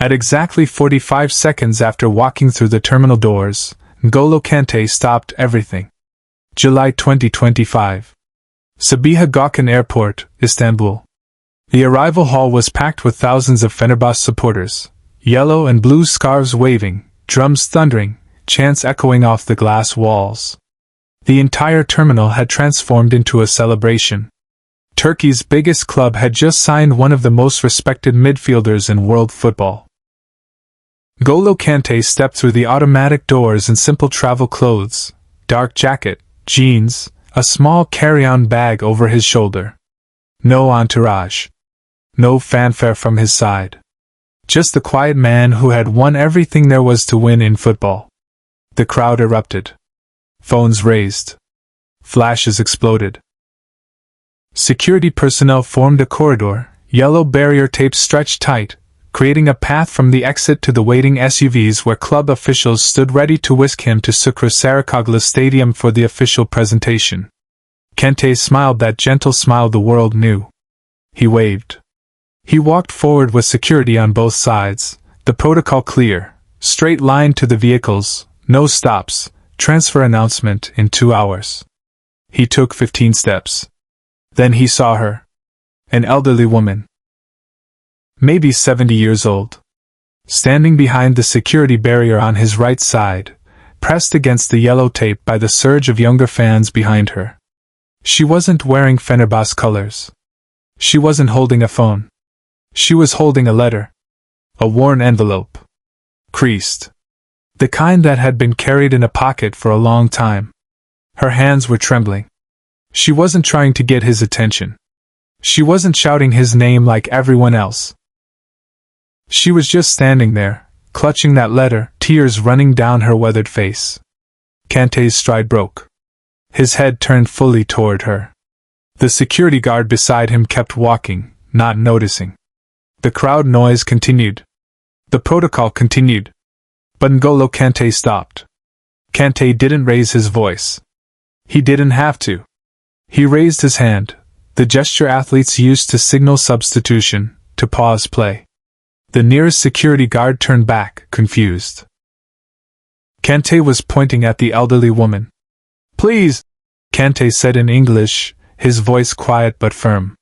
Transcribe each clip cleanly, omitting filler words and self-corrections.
At exactly 45 seconds after walking through the terminal doors, N'Golo Kanté stopped everything. July 2025. Sabiha Gökçen Airport, Istanbul. The arrival hall was packed with thousands of Fenerbahçe supporters, yellow and blue scarves waving, drums thundering, chants echoing off the glass walls. The entire terminal had transformed into a celebration. Turkey's biggest club had just signed one of the most respected midfielders in world football. N'Golo Kanté stepped through the automatic doors in simple travel clothes, dark jacket, jeans, a small carry-on bag over his shoulder. No entourage. No fanfare from his side. Just the quiet man who had won everything there was to win in football. The crowd erupted. Phones raised. Flashes exploded. Security personnel formed a corridor, yellow barrier tape stretched tight, creating a path from the exit to the waiting SUVs where club officials stood ready to whisk him to Şükrü Saracoğlu Stadium for the official presentation. Kanté smiled that gentle smile the world knew. He waved. He walked forward with security on both sides, the protocol clear, straight line to the vehicles, no stops, transfer announcement in 2 hours. He took 15 steps. Then he saw her. An elderly woman. Maybe 70 years old. Standing behind the security barrier on his right side, pressed against the yellow tape by the surge of younger fans behind her. She wasn't wearing Fenerbahçe colors. She wasn't holding a phone. She was holding a letter. A worn envelope. Creased. The kind that had been carried in a pocket for a long time. Her hands were trembling. She wasn't trying to get his attention. She wasn't shouting his name like everyone else. She was just standing there, clutching that letter, tears running down her weathered face. Kanté's stride broke. His head turned fully toward her. The security guard beside him kept walking, not noticing. The crowd noise continued. The protocol continued. But N'Golo Kanté stopped. Kanté didn't raise his voice. He didn't have to. He raised his hand, the gesture athletes used to signal substitution, to pause play. The nearest security guard turned back, confused. Kanté was pointing at the elderly woman. "Please," Kanté said in English, his voice quiet but firm.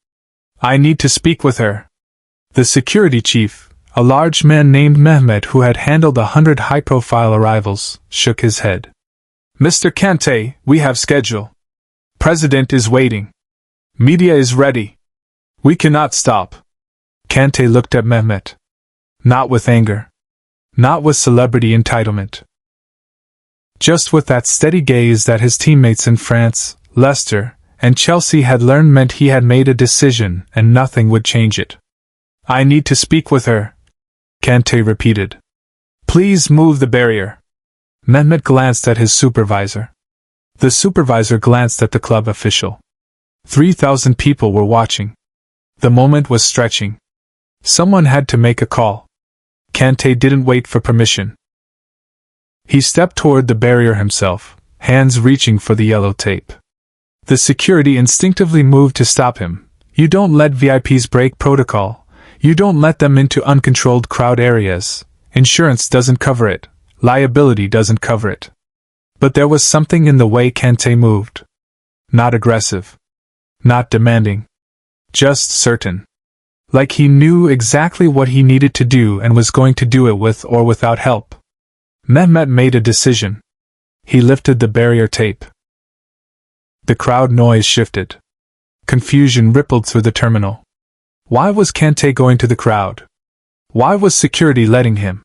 "I need to speak with her." The security chief, a large man named Mehmet who had handled 100 high-profile arrivals, shook his head. "Mr. Kanté, we have schedule. President is waiting. Media is ready. We cannot stop." Kanté looked at Mehmet. Not with anger. Not with celebrity entitlement. Just with that steady gaze that his teammates in France, Leicester, and Chelsea had learned meant he had made a decision and nothing would change it. "I need to speak with her," Kanté repeated. "Please move the barrier." Mehmet glanced at his supervisor. The supervisor glanced at the club official. 3,000 people were watching. The moment was stretching. Someone had to make a call. Kanté didn't wait for permission. He stepped toward the barrier himself, hands reaching for the yellow tape. The security instinctively moved to stop him. You don't let VIPs break protocol. You don't let them into uncontrolled crowd areas. Insurance doesn't cover it. Liability doesn't cover it. But there was something in the way Kanté moved. Not aggressive. Not demanding. Just certain. Like he knew exactly what he needed to do and was going to do it with or without help. Mehmet made a decision. He lifted the barrier tape. The crowd noise shifted. Confusion rippled through the terminal. Why was Kanté going to the crowd? Why was security letting him?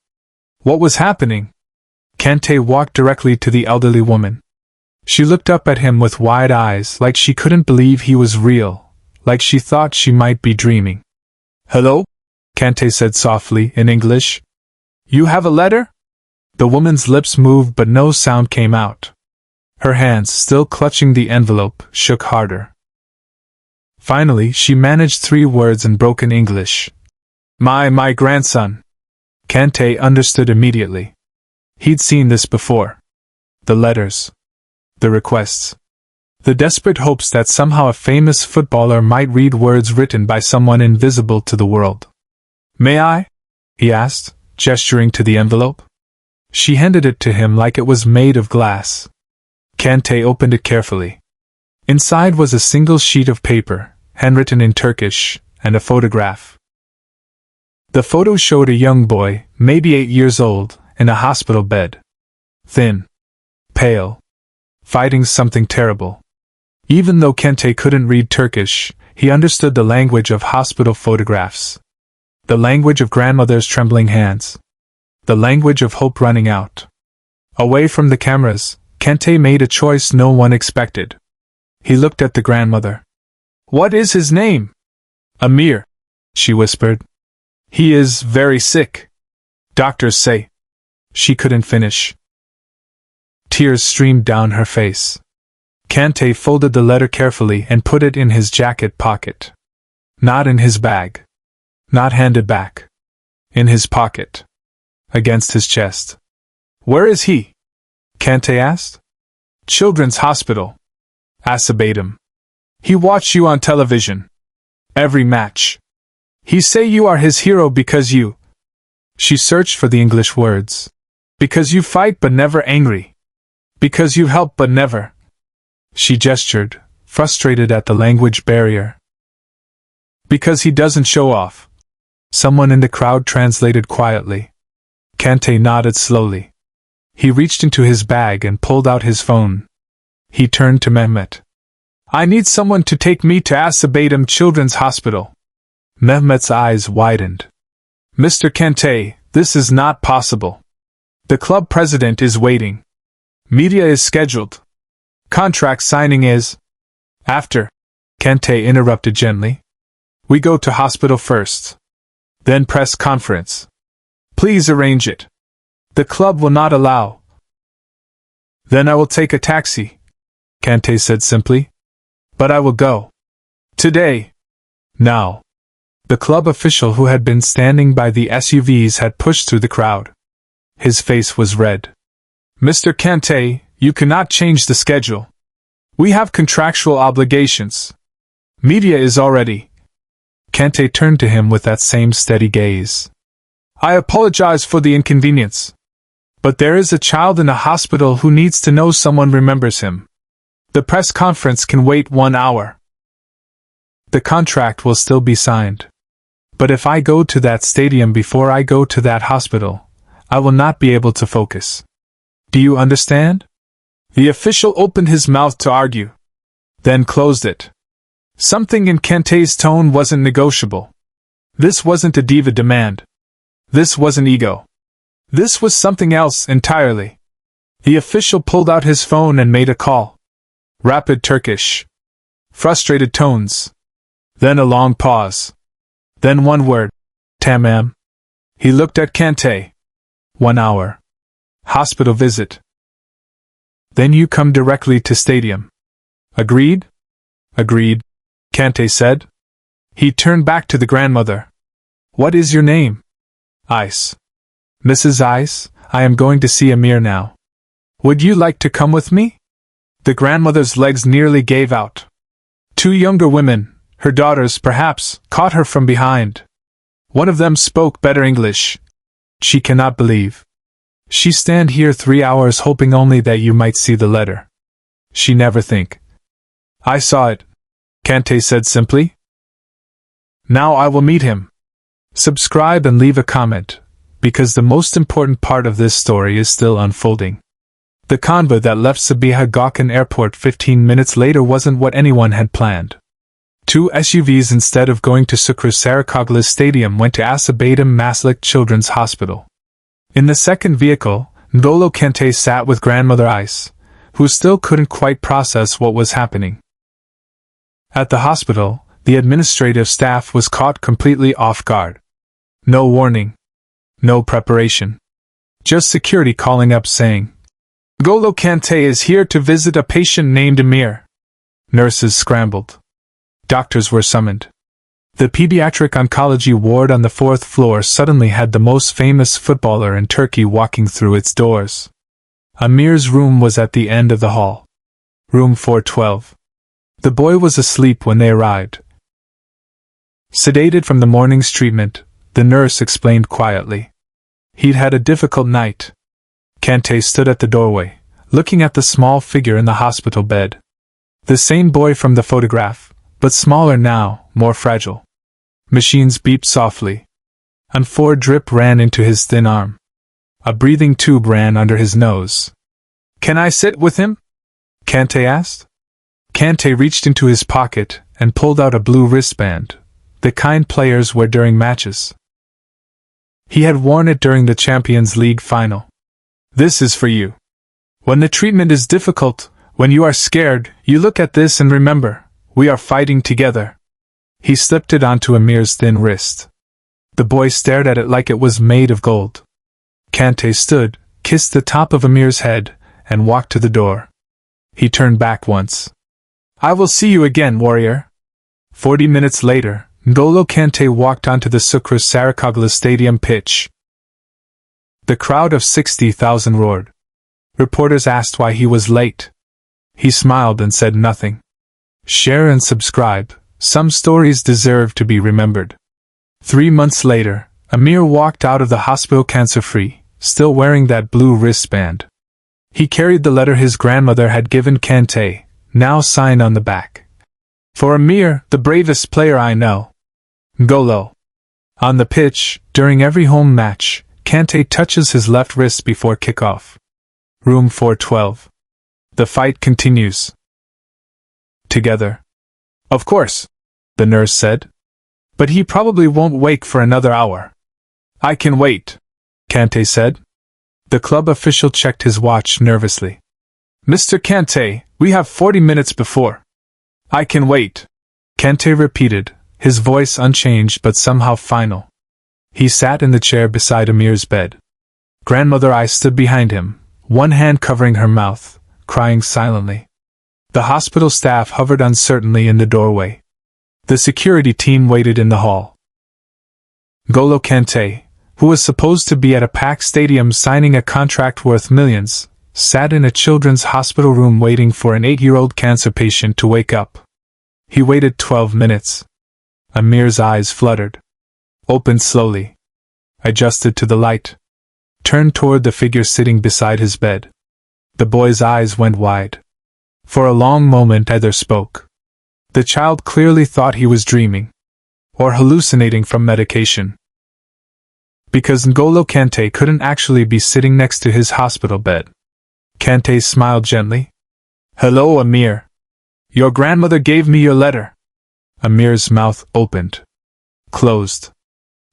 What was happening? Kanté walked directly to the elderly woman. She looked up at him with wide eyes like she couldn't believe he was real, like she thought she might be dreaming. "Hello?" Kanté said softly in English. "You have a letter?" The woman's lips moved but no sound came out. Her hands, still clutching the envelope, shook harder. Finally, she managed 3 words in broken English. My grandson." Kanté understood immediately. He'd seen this before. The letters. The requests. The desperate hopes that somehow a famous footballer might read words written by someone invisible to the world. "May I?" he asked, gesturing to the envelope. She handed it to him like it was made of glass. Kanté opened it carefully. Inside was a single sheet of paper, handwritten in Turkish, and a photograph. The photo showed a young boy, maybe 8 years old, in a hospital bed. Thin. Pale. Fighting something terrible. Even though Kanté couldn't read Turkish, he understood the language of hospital photographs. The language of grandmother's trembling hands. The language of hope running out. Away from the cameras, Kanté made a choice no one expected. He looked at the grandmother. "What is his name?" "Emir," she whispered. "He is very sick. Doctors say." She couldn't finish. Tears streamed down her face. Kanté folded the letter carefully and put it in his jacket pocket. Not in his bag. Not handed back. In his pocket. Against his chest. "Where is he?" Kanté asked. "Children's Hospital. Acıbadem. He watched you on television. Every match. He say you are his hero because you—" She searched for the English words. "Because you fight but never angry. Because you help but never—" She gestured, frustrated at the language barrier. "Because he doesn't show off." Someone in the crowd translated quietly. Kanté nodded slowly. He reached into his bag and pulled out his phone. He turned to Mehmet. "I need someone to take me to Acıbadem Children's Hospital." Mehmet's eyes widened. "Mr. Kanté, this is not possible. The club president is waiting. Media is scheduled. Contract signing is—" "After," Kanté interrupted gently. "We go to hospital first. Then press conference. Please arrange it. The club will not allow." "Then I will take a taxi," Kanté said simply. "But I will go. Today. Now." The club official who had been standing by the SUVs had pushed through the crowd. His face was red. "Mr. Kanté, you cannot change the schedule. We have contractual obligations. Media is already—" Kanté turned to him with that same steady gaze. "I apologize for the inconvenience. But there is a child in a hospital who needs to know someone remembers him. The press conference can wait 1 hour. The contract will still be signed. But if I go to that stadium before I go to that hospital, I will not be able to focus. Do you understand?" The official opened his mouth to argue. Then closed it. Something in Kanté's tone wasn't negotiable. This wasn't a diva demand. This wasn't ego. This was something else entirely. The official pulled out his phone and made a call. Rapid Turkish. Frustrated tones. Then a long pause. Then one word. Tamam. He looked at Kanté. 1 hour. Hospital visit. Then you come directly to stadium. Agreed? Agreed, Kanté said. He turned back to the grandmother. What is your name? Ice. Mrs. Ice, I am going to see Emir now. Would you like to come with me? The grandmother's legs nearly gave out. 2 younger women, her daughters perhaps, caught her from behind. One of them spoke better English. She cannot believe. She stand here 3 hours hoping only that you might see the letter. She never think. I saw it, Kanté said simply. Now I will meet him. Subscribe and leave a comment, because the most important part of this story is still unfolding. The convoy that left Sabiha Gökçen Airport 15 minutes later wasn't what anyone had planned. 2 SUVs instead of going to Şükrü Saracoğlu Stadium went to Acıbadem Maslak Children's Hospital. In the second vehicle, N'Golo Kanté sat with grandmother Ice, who still couldn't quite process what was happening. At the hospital, the administrative staff was caught completely off guard. No warning. No preparation. Just security calling up saying, N'Golo Kanté is here to visit a patient named Emir. Nurses scrambled. Doctors were summoned. The pediatric oncology ward on the 4th floor suddenly had the most famous footballer in Turkey walking through its doors. Emir's room was at the end of the hall. Room 412. The boy was asleep when they arrived. Sedated from the morning's treatment, the nurse explained quietly. He'd had a difficult night. Kanté stood at the doorway, looking at the small figure in the hospital bed. The same boy from the photograph, but smaller now, more fragile. Machines beeped softly. A drip ran into his thin arm. A breathing tube ran under his nose. "Can I sit with him?" Kanté asked. Kanté reached into his pocket and pulled out a blue wristband, the kind players wear during matches. He had worn it during the Champions League final. "This is for you. When the treatment is difficult, when you are scared, you look at this and remember, we are fighting together." He slipped it onto Emir's thin wrist. The boy stared at it like it was made of gold. Kanté stood, kissed the top of Emir's head, and walked to the door. He turned back once. "I will see you again, warrior." 40 minutes later, N'Golo Kanté walked onto the Sucre Saracoglu Stadium pitch. The crowd of 60,000 roared. Reporters asked why he was late. He smiled and said nothing. Share and subscribe. Some stories deserve to be remembered. 3 months later, Emir walked out of the hospital cancer-free, still wearing that blue wristband. He carried the letter his grandmother had given Kanté, now signed on the back. "For Emir, the bravest player I know. N'Golo." On the pitch, during every home match, Kanté touches his left wrist before kickoff. Room 412. The fight continues. Together. "Of course," the nurse said. "But he probably won't wake for another hour." "I can wait," Kanté said. The club official checked his watch nervously. "Mr. Kanté, we have 40 minutes before." "I can wait," Kanté repeated, his voice unchanged but somehow final. He sat in the chair beside Emir's bed. Grandmother I stood behind him, one hand covering her mouth, crying silently. The hospital staff hovered uncertainly in the doorway. The security team waited in the hall. N'Golo Kanté, who was supposed to be at a packed stadium signing a contract worth millions, sat in a children's hospital room waiting for an 8-year-old cancer patient to wake up. He waited 12 minutes. Emir's eyes fluttered. Opened slowly. Adjusted to the light. Turned toward the figure sitting beside his bed. The boy's eyes went wide. For a long moment neither spoke. The child clearly thought he was dreaming. Or hallucinating from medication. Because N'Golo Kanté couldn't actually be sitting next to his hospital bed. Kanté smiled gently. "Hello, Emir. Your grandmother gave me your letter." Emir's mouth opened. Closed.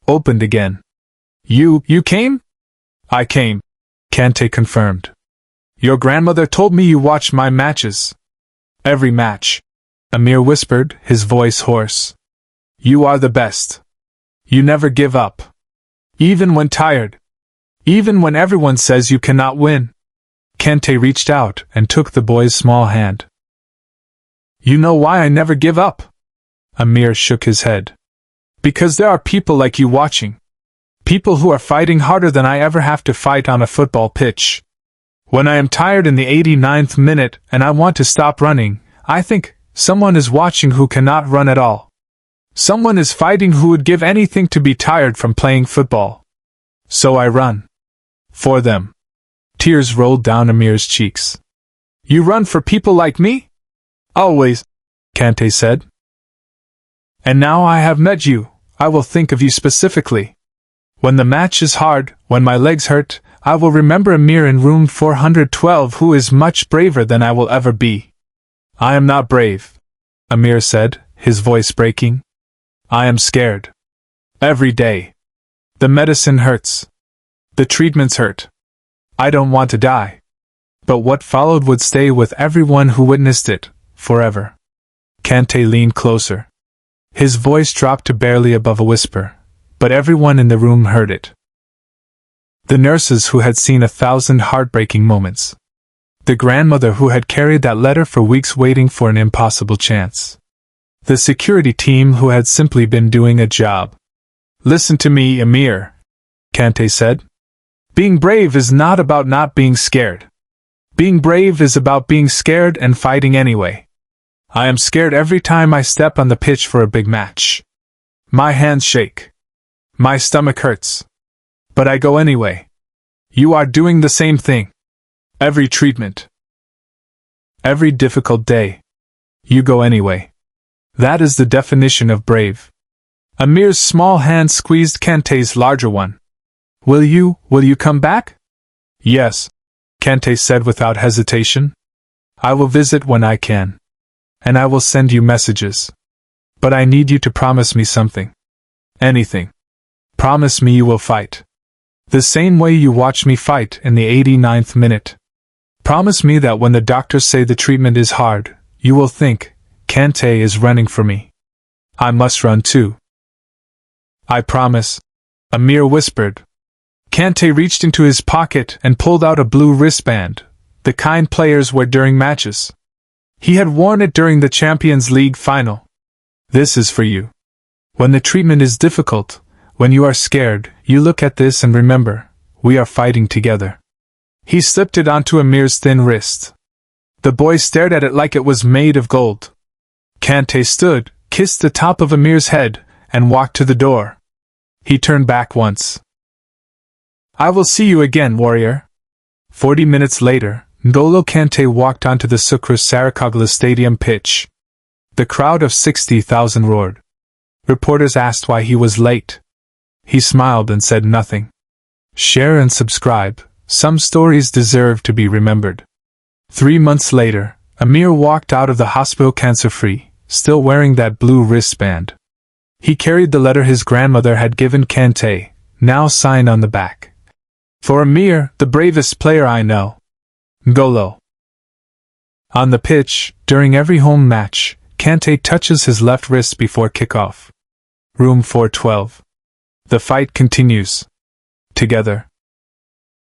Opened again. You came?" "I came," Kanté confirmed. "Your grandmother told me you watched my matches." "Every match," Emir whispered, his voice hoarse. "You are the best. You never give up. Even when tired. Even when everyone says you cannot win." Kanté reached out and took the boy's small hand. "You know why I never give up?" Emir shook his head. "Because there are people like you watching. People who are fighting harder than I ever have to fight on a football pitch. When I am tired in the 89th minute and I want to stop running, I think, someone is watching who cannot run at all. Someone is fighting who would give anything to be tired from playing football. So I run. For them." Tears rolled down Emir's cheeks. "You run for people like me?" "Always," Kanté said. "And now I have met you, I will think of you specifically. When the match is hard, when my legs hurt, I will remember Emir in room 412 who is much braver than I will ever be." "I am not brave," Emir said, his voice breaking. "I am scared. Every day. The medicine hurts. The treatments hurt. I don't want to die." But what followed would stay with everyone who witnessed it, forever. Kanté leaned closer. His voice dropped to barely above a whisper, but everyone in the room heard it. The nurses who had seen 1,000 heartbreaking moments. The grandmother who had carried that letter for weeks waiting for an impossible chance. The security team who had simply been doing a job. "Listen to me, Emir," Kanté said. "Being brave is not about not being scared. Being brave is about being scared and fighting anyway. I am scared every time I step on the pitch for a big match. My hands shake. My stomach hurts. But I go anyway. You are doing the same thing. Every treatment. Every difficult day. You go anyway. That is the definition of brave. Emir's small hand squeezed Kanté's larger one. Will you come back? Yes, Kanté said without hesitation. I will visit when I can. And I will send you messages. But I need you to promise me something. Anything. Promise me you will fight. The same way you watched me fight in the 89th minute. Promise me that when the doctors say the treatment is hard, you will think, Kanté is running for me. I must run too. I promise, Emir whispered. Kanté reached into his pocket and pulled out a blue wristband, the kind players wear during matches. He had worn it during the Champions League final. This is for you. When the treatment is difficult, when you are scared, you look at this and remember, we are fighting together. He slipped it onto Emir's thin wrist. The boy stared at it like it was made of gold. Kanté stood, kissed the top of Emir's head, and walked to the door. He turned back once. I will see you again, warrior. 40 minutes later, N'Golo Kanté walked onto the Şükrü Saracoğlu stadium pitch. The crowd of 60,000 roared. Reporters asked why he was late. He smiled and said nothing. Share and subscribe, some stories deserve to be remembered. 3 months later, Emir walked out of the hospital cancer-free, still wearing that blue wristband. He carried the letter his grandmother had given Kanté, now signed on the back. For Emir, the bravest player I know. N'Golo. On the pitch, during every home match, Kanté touches his left wrist before kickoff. Room 412. The fight continues. Together.